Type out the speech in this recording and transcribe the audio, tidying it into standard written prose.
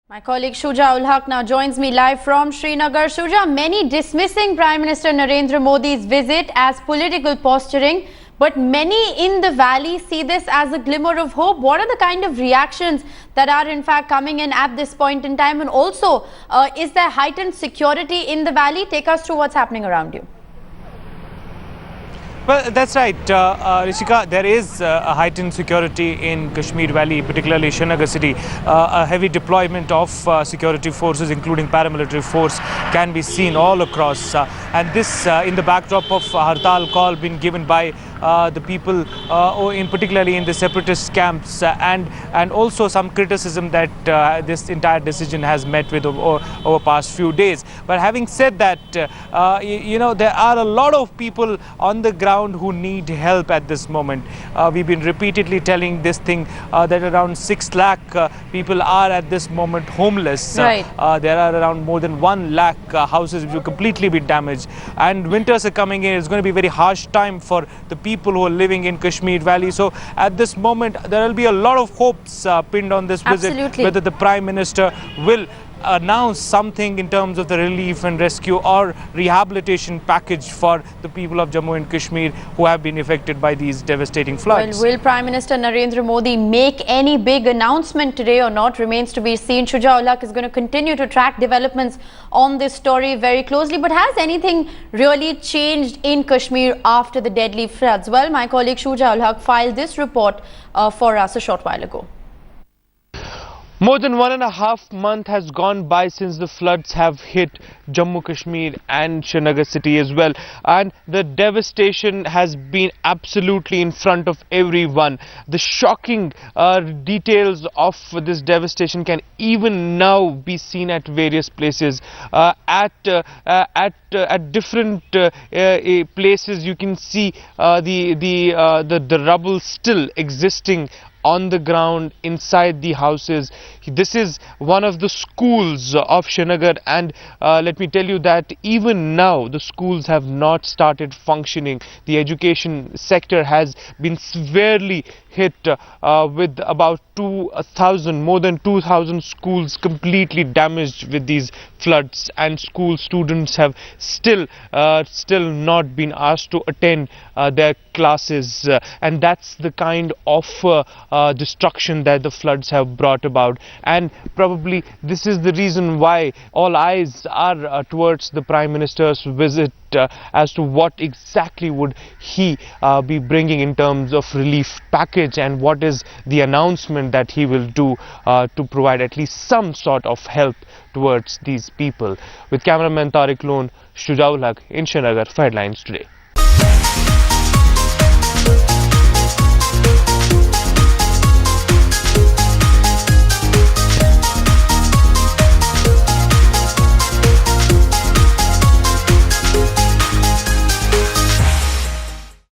My colleague Shuja ul Haq now joins me live from Srinagar. Shuja, many dismissing Prime Minister Narendra Modi's visit as political posturing, but many in the valley see this as a glimmer of hope. What are the kind of reactions that are in fact coming in at this point in time? And also, is there heightened security in the valley? Take us through what's happening around you. Well, that's right, Rishika. There is a heightened security in Kashmir Valley, particularly Srinagar city. A heavy deployment of security forces, including paramilitary force, can be seen all across. And this in the backdrop of Hartal call being given by the people, particularly in the separatist camps, and also some criticism that this entire decision has met with over past few days. But having said that, there are a lot of people on the ground who need help at this moment. We've been repeatedly telling this thing that around 6 lakh people are at this moment homeless. Right. There are around more than 1 lakh houses which will completely be damaged, and winters are coming in. It's going to be a very harsh time for the people who are living in Kashmir Valley. So at this moment there will be a lot of hopes pinned on this visit. Absolutely. Whether the Prime Minister will announce something in terms of the relief and rescue or rehabilitation package for the people of Jammu and Kashmir who have been affected by these devastating floods. Well, will Prime Minister Narendra Modi make any big announcement today or not remains to be seen. Shuja ul Haq is going to continue to track developments on this story very closely. But has anything really changed in Kashmir after the deadly floods? Well, my colleague Shuja ul Haq filed this report for us a short while ago. More than 1.5 months has gone by since the floods have hit Jammu Kashmir and Srinagar city as well, and the devastation has been absolutely in front of everyone. The shocking details of this devastation can even now be seen at various places. At different places you can see the rubble still existing on the ground inside the houses. This is one of the schools of Srinagar, and let me tell you that even now the schools have not started functioning. The education sector has been severely hit with about more than 2,000 schools completely damaged with these floods, and school students have still not been asked to attend their classes, and that's the kind of destruction that the floods have brought about. And probably this is the reason why all eyes are towards the Prime Minister's visit, as to what exactly would he be bringing in terms of relief package, and what is the announcement that he will do to provide at least some sort of help towards these people. With cameraman Tariq Loan, Shuja ul Haq in Srinagar for Headlines Today.